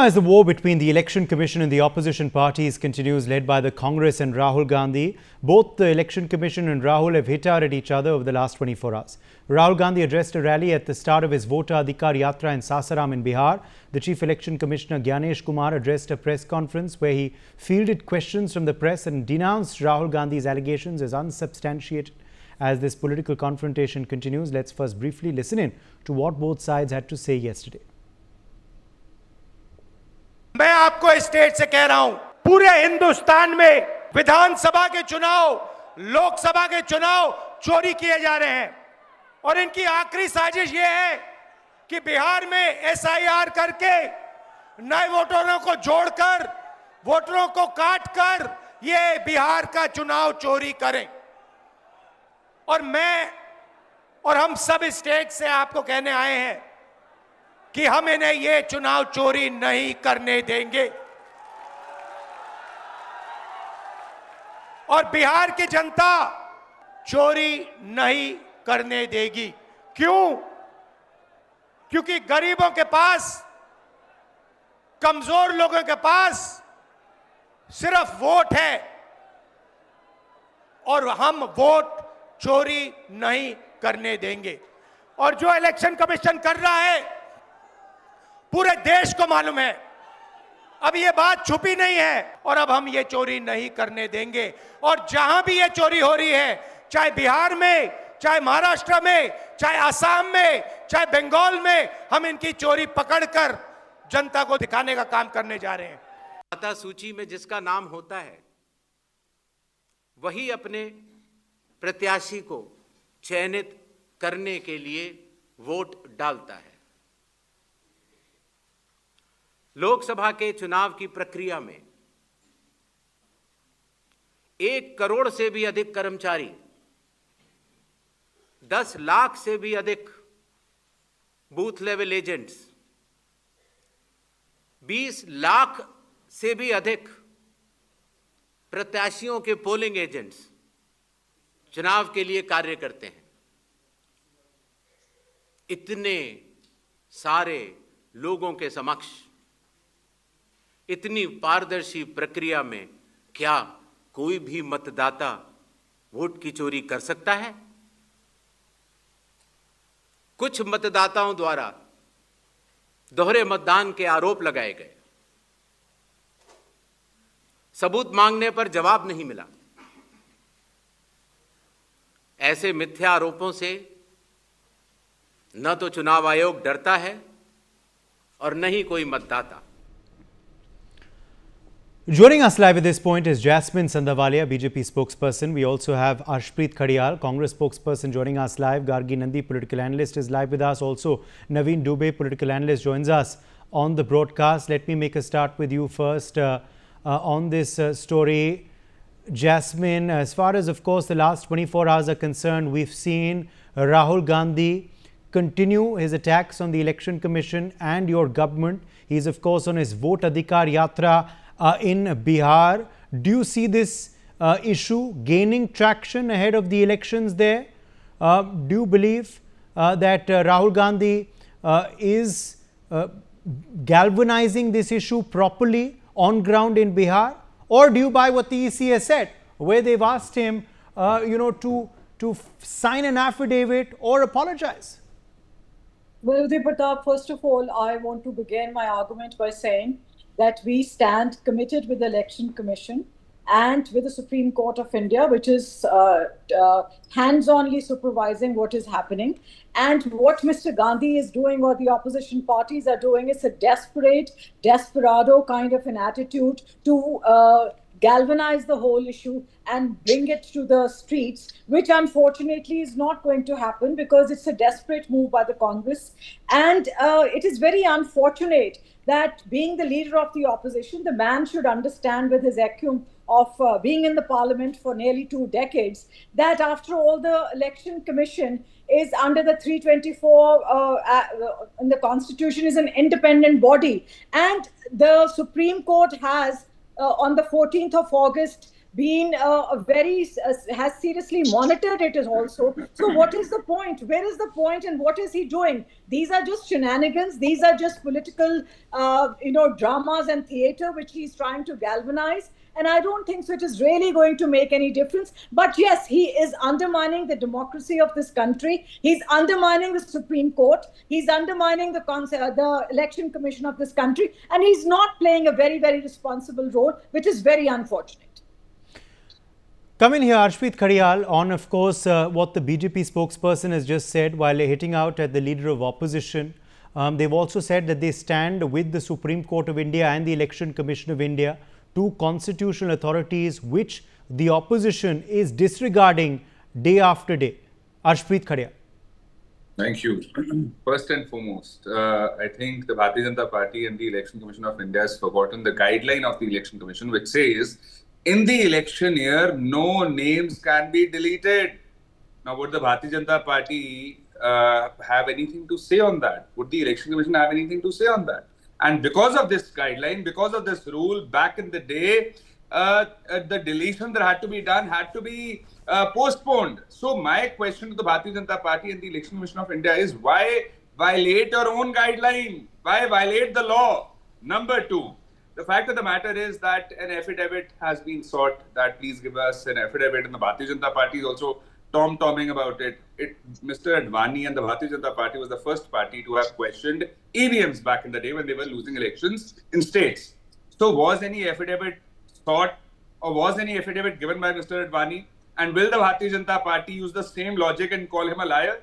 Now, as the war between the Election Commission and the opposition parties continues, led by the Congress and Rahul Gandhi, both the Election Commission and Rahul have hit out at each other over the last 24 hours. Rahul Gandhi addressed a rally at the start of his Vota Adhikar Yatra in Sasaram in Bihar. The Chief Election Commissioner Gyanesh Kumar addressed a press conference where he fielded questions from the press and denounced Rahul Gandhi's allegations as unsubstantiated. As this political confrontation continues, let's first briefly listen in to what both sides had to say yesterday. मैं आपको state से कह रहा हूं, पूरे हिंदुस्तान में विधानसभा के चुनाव, लोकसभा के चुनाव चोरी किए जा रहे हैं और इनकी आखिरी साजिश यह है कि बिहार में एसआईआर करके नए वोटरों को जोड़कर, वोटरों को काटकर ये बिहार का चुनाव चोरी करें। और मैं और हम सब स्टेट से आपको कहने आए हैं कि हम इन्हें ये चुनाव चोरी नहीं करने देंगे और बिहार की जनता चोरी नहीं करने देगी। क्यों? क्योंकि गरीबों के पास, कमजोर लोगों के पास सिर्फ वोट है और हम वोट चोरी नहीं करने देंगे। और जो इलेक्शन कमीशन कर रहा है पूरे देश को मालूम है, अब ये बात छुपी नहीं है और अब हम ये चोरी नहीं करने देंगे। और जहां भी ये चोरी हो रही है, चाहे बिहार में, चाहे महाराष्ट्र में, चाहे असम में, चाहे बंगाल में, हम इनकी चोरी पकड़कर जनता को दिखाने का काम करने जा रहे हैं। मतदाता सूची में जिसका नाम होता है वही अपने प्रत्याशी को चयनित करने के लिए वोट डालता है। लोकसभा के चुनाव की प्रक्रिया में 1 करोड़ से भी अधिक कर्मचारी, 10 लाख से भी अधिक बूथ लेवल एजेंट्स, 20 लाख से भी अधिक प्रत्याशियों के पोलिंग एजेंट्स चुनाव के लिए कार्य करते हैं। इतने सारे लोगों के समक्ष इतनी पारदर्शी प्रक्रिया में क्या कोई भी मतदाता वोट की चोरी कर सकता है? कुछ मतदाताओं द्वारा दोहरे मतदान के आरोप लगाए गए। सबूत मांगने पर जवाब नहीं मिला। ऐसे मिथ्या आरोपों से न तो चुनाव आयोग डरता है और न ही कोई मतदाता। Joining us live at this point is Jasmine Sandavalia, BJP spokesperson. We also have Arshpreet Khadiyal, Congress spokesperson, joining us live. Gargi Nandi, political analyst, is live with us. Also, Naveen Dubey, political analyst, joins us on the broadcast. Let me make a start with you first on this story. Jasmine, as far as, of course, the last 24 hours are concerned, we've seen Rahul Gandhi continue his attacks on the Election Commission and your government. He's, of course, on his Vota Adhikar Yatra in Bihar. Do you see this issue gaining traction ahead of the elections there? Do you believe that Rahul Gandhi is galvanizing this issue properly on ground in Bihar? Or do you buy what the EC has said, where they've asked him to sign an affidavit or apologize? Well, Uday Pratap, first of all, I want to begin my argument by saying that we stand committed with the Election Commission and with the Supreme Court of India, which is hands-only supervising what is happening. And what Mr. Gandhi is doing, or the opposition parties are doing, is a desperado kind of an attitude to galvanize the whole issue and bring it to the streets, which unfortunately is not going to happen because it's a desperate move by the Congress. And it is very unfortunate that, being the leader of the opposition, the man should understand, with his acumen of being in the parliament for nearly 2 decades, that after all, the Election Commission is under the 324 in the Constitution, is an independent body. And the Supreme Court has, on the 14th of August, been has seriously monitored it is also. So what is the point? Where is the point, and what is he doing? These are just shenanigans. These are just political, dramas and theater which he's trying to galvanize. And I don't think so it is really going to make any difference. But yes, he is undermining the democracy of this country. He's undermining the Supreme Court. He's undermining the Election Commission of this country. And he's not playing a very, very responsible role, which is very unfortunate. Come in here, Arshpreet Khadial, on, of course, what the BJP spokesperson has just said while hitting out at the leader of opposition. They've also said that they stand with the Supreme Court of India and the Election Commission of India, two constitutional authorities which the opposition is disregarding day after day. Arshpreet Khadial. Thank you. First and foremost, I think the Bharatiya Janata Party and the Election Commission of India has forgotten the guideline of the Election Commission, which says in the election year, no names can be deleted. Now, would the Bharatiya Janata Party have anything to say on that? Would the Election Commission have anything to say on that? And because of this guideline, because of this rule, back in the day, the deletion that had to be done had to be postponed. So my question to the Bharatiya Janata Party and the Election Commission of India is, why violate your own guideline? Why violate the law? Number two, the fact of the matter is that an affidavit has been sought that please give us an affidavit, and the Bharatiya Janata Party is also tom-tomming about it. Mr. Advani and the Bharatiya Janata Party was the first party to have questioned EVMs back in the day when they were losing elections in states. So was any affidavit sought, or was any affidavit given by Mr. Advani? And will the Bharatiya Janata Party use the same logic and call him a liar?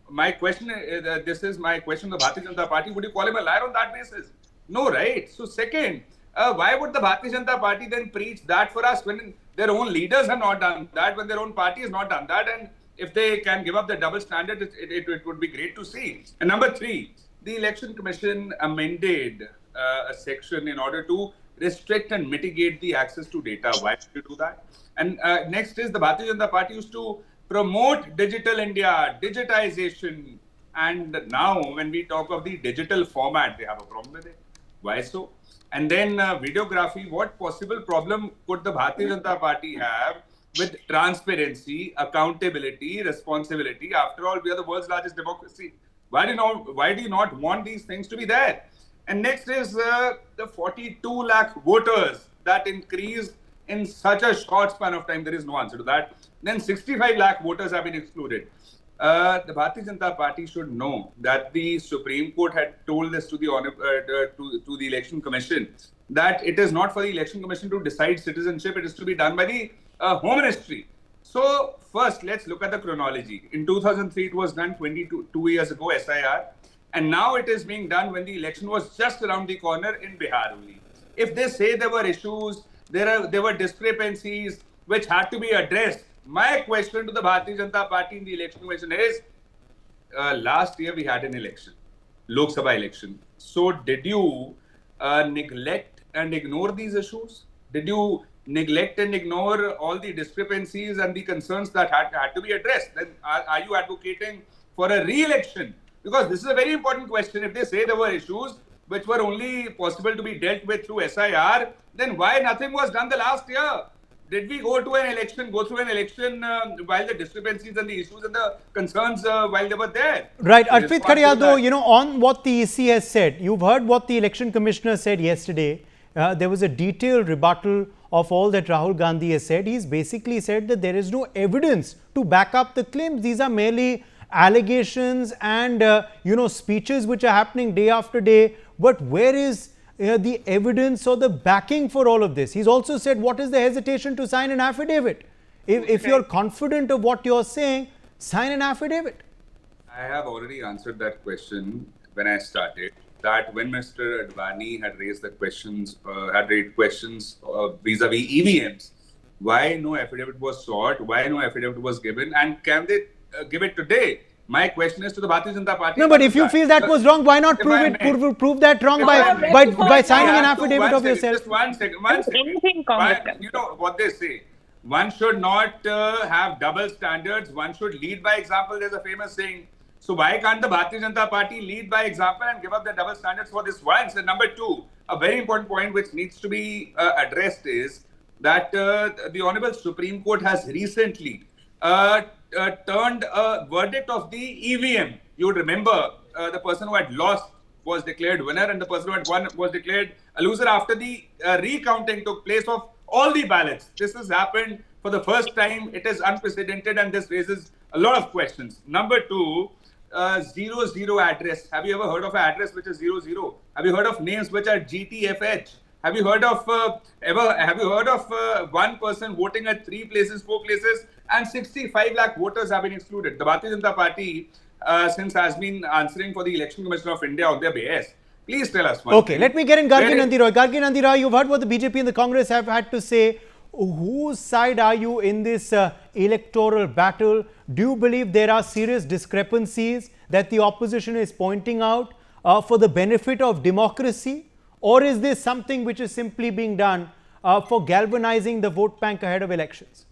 My question, this is my question to the Bharatiya Janata Party. Would you call him a liar on that basis? No, right? So second, why would the Bharatiya Janata Party then preach that for us when their own leaders have not done that, when their own party has not done that? And if they can give up the double standard, it would be great to see. And number three, the Election Commission amended a section in order to restrict and mitigate the access to data. Why did you do that? And next is the Bharatiya Janata Party used to promote digital India, digitization. And now when we talk of the digital format, they have a problem with it. Why so? And then videography, what possible problem could the Bharatiya Janata Party have with transparency, accountability, responsibility? After all, we are the world's largest democracy. Why do you not want these things to be there? And next is the 42 lakh voters that increased in such a short span of time. There is no answer to that. Then 65 lakh voters have been excluded. The Bharatiya Janata Party should know that the Supreme Court had told this to the to the Election Commission, that it is not for the Election Commission to decide citizenship. It is to be done by the Home Ministry. So first, let's look at the chronology. In 2003, it was done 22 years ago, SIR. And now it is being done when the election was just around the corner in Bihar only. If they say there were issues, there were discrepancies which had to be addressed. My question to the Bharatiya Janata Party in the Election Commission is, last year we had an election, Lok Sabha election. So did you neglect and ignore these issues? Did you neglect and ignore all the discrepancies and the concerns that had to be addressed? Then are you advocating for a re-election? Because this is a very important question. If they say there were issues which were only possible to be dealt with through SIR, then why nothing was done the last year? Did we go through an election while the discrepancies and the issues and the concerns while they were there? Right. Arshpreet Khadial, though, on what the EC has said, you've heard what the Election Commissioner said yesterday. There was a detailed rebuttal of all that Rahul Gandhi has said. He's basically said that there is no evidence to back up the claims. These are merely allegations and, speeches which are happening day after day. But where is the evidence or the backing for all of this? He's also said, what is the hesitation to sign an affidavit? If you're confident of what you're saying, sign an affidavit. I have already answered that question when I started, that when Mr. Advani had raised the questions, vis-a-vis EVMs, why no affidavit was sought, why no affidavit was given, and can they give it today? My question is to the Bharatiya Janata Party. No, but if you feel that was wrong, why not prove that wrong by signing an affidavit of yourself? Just one second. You know what they say. One should not have double standards. One should lead by example. There's a famous saying. So why can't the Bharatiya Janata Party lead by example and give up the double standards for this once? And number two, a very important point which needs to be addressed is, that the Honorable Supreme Court has recently turned a verdict of the EVM. You would remember the person who had lost was declared winner and the person who had won was declared a loser after the recounting took place of all the ballots. This has happened for the first time. It is unprecedented and this raises a lot of questions. Number two, 00 address. Have you ever heard of an address which is 00? Have you heard of names which are GTFH? Have you heard of one person voting at 3 places, 4 places, and 65 lakh voters have been excluded? The Bharatiya Janata Party, since has been answering for the Election Commission of India on their behalf. Please tell us one Okay, thing. let me get in Gargi Nandi Roy. Gargi Nandi Roy, you've heard what the BJP and the Congress have had to say. Whose side are you in this electoral battle? Do you believe there are serious discrepancies that the opposition is pointing out for the benefit of democracy? Or is this something which is simply being done for galvanizing the vote bank ahead of elections?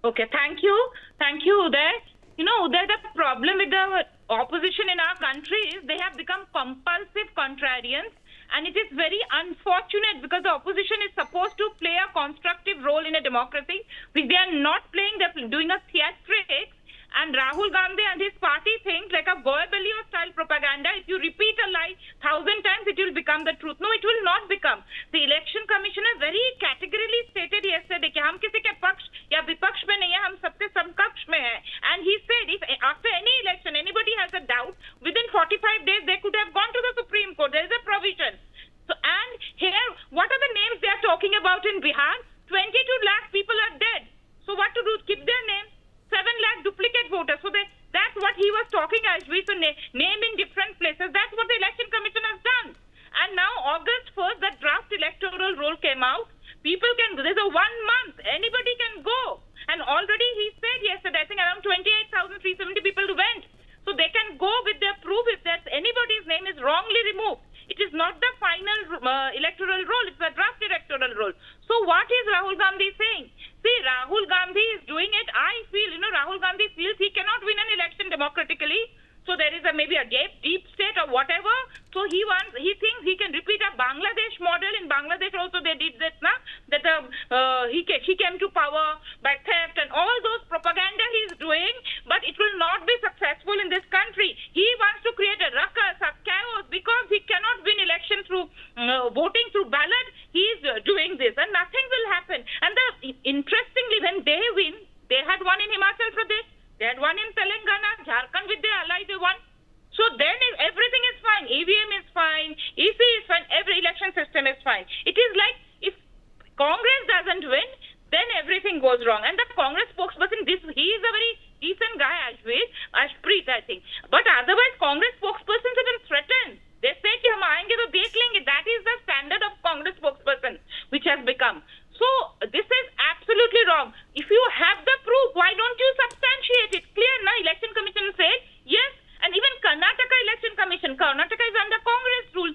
Okay, thank you. Thank you, Uday. You know, Uday, the problem with the opposition in our country is they have become compulsive contrarians. And it is very unfortunate because the opposition is supposed to play a constructive role in a democracy, which they are not playing. They're doing a theatrics. And Rahul Gandhi and his party think like a Goebbelian style propaganda. If you repeat a lie 1,000 times, it will become the truth. No, it will not become. The election commissioner very categorically stated yesterday कि हम किसी के पक्ष या विपक्ष में नहीं है, हम सबके समकक्ष में हैं. And he said if after any election anybody has a doubt, within 45 days they could have gone to the Supreme Court. There is a provision. So, and here, what are the names they are talking about in Bihar? 22 lakh people are dead. So what to do? Keep their names. 7 lakh duplicate voters. So that's what he was talking as we so name in different places. That's what the election commission has done. And now August 1st, the draft electoral roll came out. People can, there's a 1 month, anybody can go. And already he said yesterday, I think around 28,370 people went. So they can go with their proof if there's anybody's name is wrongly removed. It is not the final electoral roll, it's the draft electoral roll. So what is Rahul Gandhi saying? See, Rahul Gandhi is doing it. I feel, Rahul Gandhi feels he cannot win an election democratically. So there is maybe a deep state or whatever. So he thinks he can repeat a Bangladesh model. In Bangladesh also they did this, that he came to power by theft and all those propaganda he is doing, but it will not be successful in this country. He wants to create a ruckus, a chaos, because he cannot win election through voting through ballot. He is doing this and nothing will happen. And interestingly, when they win, they had won in Himachal Pradesh. They had won in Telangana, Jharkhand with their ally, they won. So then everything is fine. EVM is fine, EC is fine, every election system is fine. It is like if Congress doesn't win, then everything goes wrong. And the Congress spokesperson, he is a very decent guy, Ashpreet, I think. But otherwise, Congress spokespersons have been threatened. They say कि हम आएंगे तो देख लेंगे. That is the standard of Congress spokesperson, which has become. So this is absolutely wrong. If you have the proof, why don't you substantiate it? Clear, na? Election Commission said yes, and even Karnataka Election Commission. Karnataka is under Congress rule.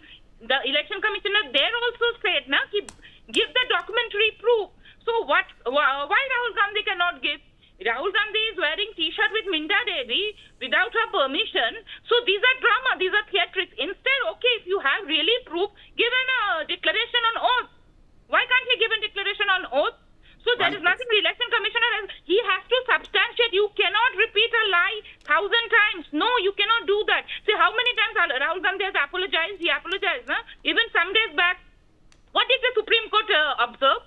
The Election Commissioner there also said, na, give the documentary proof. So why Rahul Gandhi cannot give? Rahul Gandhi is wearing T-shirt with Minda Devi without her permission. So these are drama, these are theatrics. Instead, okay, if you have really proof, give a declaration on oath. Why can't he give a declaration on oath? So there is nothing. The election commissioner he has to substantiate. You cannot repeat a lie 1,000 times. No, you cannot do that. See how many times Rahul Gandhi has apologized. He apologized, na? Even some days back. What did the Supreme Court observe?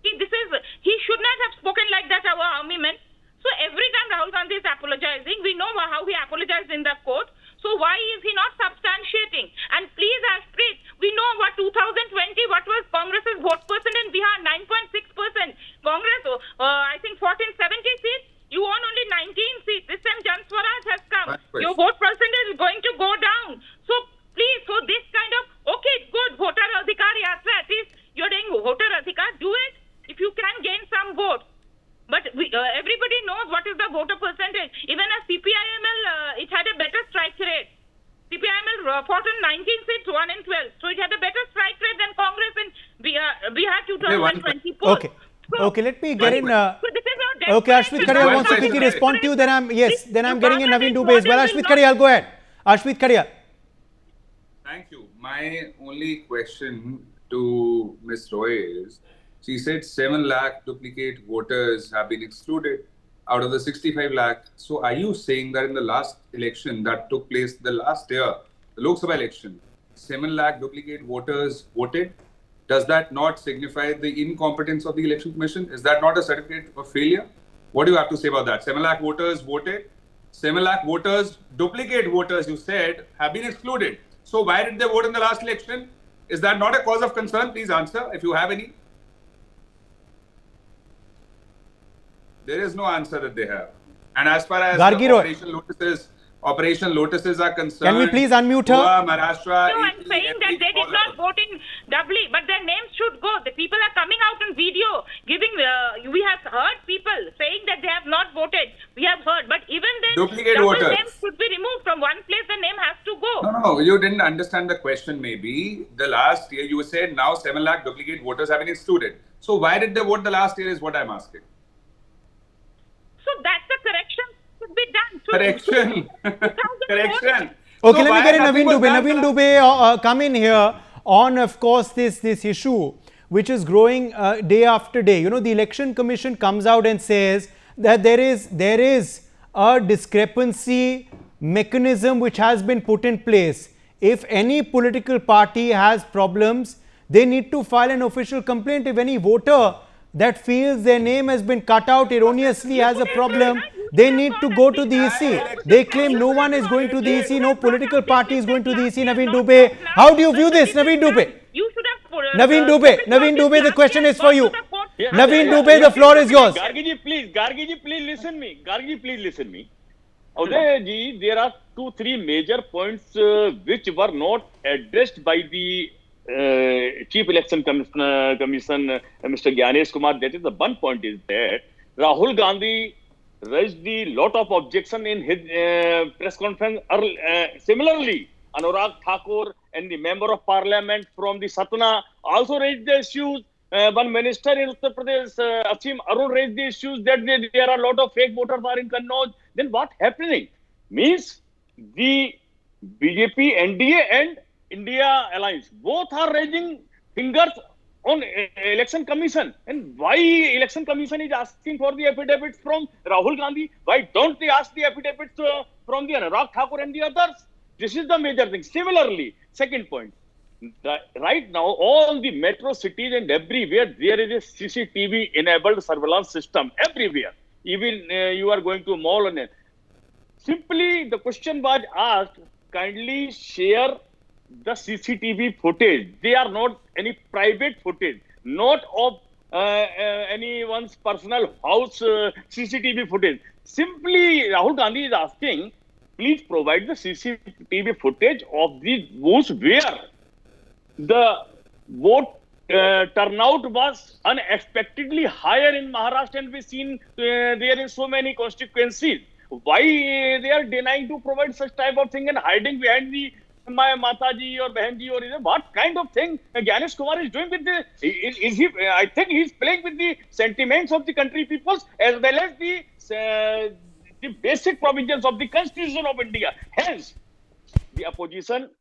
He should not have spoken like that, our army men. So every time Rahul Gandhi is apologizing, we know how he apologized in the court. So why is he not substantiating? And please, Ashpreet, we know what 2020, what was Congress's vote percent in Bihar, 9.6%. Congress, I think 1470 seats. You own only 19 seats. This time Jan Swaraj has come. Your vote percentage is going to go down. So please, so this kind of, okay, good, voter adhikar yatra, at least you're doing voter adhikar, do it if you can gain some votes. But everybody knows what is the voter percentage. Even as CPIML, it had a better strike rate. CPIML fought on 19 seats, 1 in 12. So it had a better strike rate than Congress in Bihar 2024. Okay. Okay, let me get in. So this is not Okay, Ashpreet Khadiyal wants to quickly respond to you. Then I'm getting in Naveen Dubey as well. Ashpreet Khadiyal, go ahead. Ashpreet Khadiyal. Thank you. My only question to Ms. Roy is, She said 7 lakh duplicate voters have been excluded out of the 65 lakh. So are you saying that in the last election that took place the last year, the Lok Sabha election, 7 lakh duplicate voters voted? Does that not signify the incompetence of the election commission? Is that not a certificate of failure? What do you have to say about that? 7 lakh voters voted. 7 lakh voters, duplicate voters, you said, have been excluded. So why did they vote in the last election? Is that not a cause of concern? Please answer if you have any. There is no answer that they have. And as far as Operation Lotuses are concerned, can we please unmute her? Goa, Maharashtra, No, I'm saying that they did not vote in doubly, but their names should go. The people are coming out on video, giving. We have heard people saying that they have not voted. We have heard, but even then, duplicate double voters names should be removed from one place. The name has to go. No, you didn't understand the question. Maybe the last year you said now 7 lakh duplicate voters have been excluded. So why did they vote the last year? Is what I'm asking. So that's the correction should be done. Correction. Correction. Okay, So let me why get in nothing Naveen was Dubey. done Naveen for Dubey, come in here on, of course, this issue which is growing day after day. You know, the Election Commission comes out and says that there is a discrepancy mechanism which has been put in place. If any political party has problems, they need to file an official complaint. If any voter that feels their name has been cut out erroneously has a problem, they need to go to the EC. They claim no one is going to the EC, no political party is going to the EC. Naveen Dubey, how do you view this, Naveen Dubey? You should have. Naveen Dubey, the question is for you. Yeah, Naveen Dubey, the floor is yours. Gargi ji, please listen me. Gargi, please listen me. Uday ji, there are 2-3 major points which were not addressed by the Chief Election Commission, Mr. Gyanesh Kumar. That is the one point is that Rahul Gandhi raised a lot of objection in his press conference. Similarly, Anurag Thakur and the member of parliament from the Satna also raised the issues. One minister in Uttar Pradesh, Asim Arun, raised the issues that there are a lot of fake voters are in Kannauj. Then what happening? Means the BJP, NDA and India Alliance both are raising fingers on election commission. And why election commission is asking for the affidavits from Rahul Gandhi? Why don't they ask the affidavits from the Anurag Thakur and the others? This is the major thing. Similarly, second point, right now all the metro cities and everywhere there is a CCTV enabled surveillance system everywhere. Even you are going to a mall and simply the question was asked, kindly share the CCTV footage. They are not any private footage, not of anyone's personal house CCTV footage. Simply Rahul Gandhi is asking, please provide the CCTV footage of the booths where the vote turnout was unexpectedly higher in Maharashtra, and we've seen there is so many constituencies. Why they are denying to provide such type of thing and hiding behind the my Mataji or Bahanji or what kind of thing Gyanesh Kumar is doing with the, is he, I think he's playing with the sentiments of the country peoples as well as the basic provisions of the Constitution of India. Hence, the opposition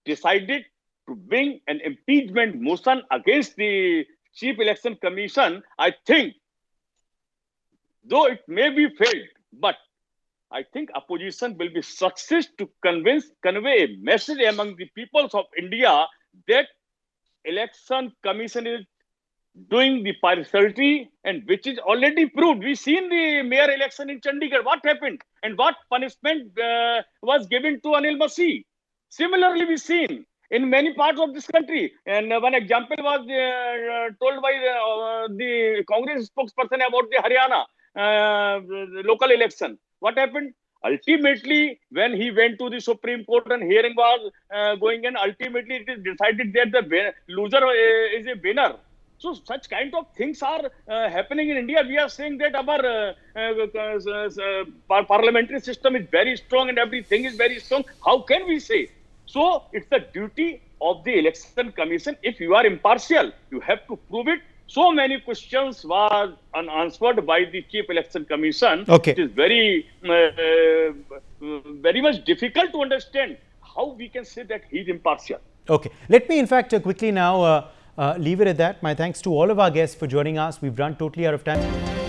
decided to bring an impeachment motion against the Chief Election Commission. I think, though it may be failed, but I think opposition will be success to convey a message among the peoples of India that election commission is doing the partiality and which is already proved. We've seen the mayor election in Chandigarh. What happened and what punishment was given to Anil Masih. Similarly, we've seen in many parts of this country. And one example was told by the Congress spokesperson about the Haryana local election. What happened? Ultimately, when he went to the Supreme Court and hearing was going in, ultimately it is decided that the loser is a winner. So such kind of things are happening in India. We are saying that our parliamentary system is very strong and everything is very strong. How can we say? So it's the duty of the Election Commission. If you are impartial, you have to prove it. So many questions were unanswered by the Chief Election Commission. Okay. It is very much difficult to understand how we can say that he is impartial. Okay. Let me, in fact, quickly now leave it at that. My thanks to all of our guests for joining us. We've run totally out of time.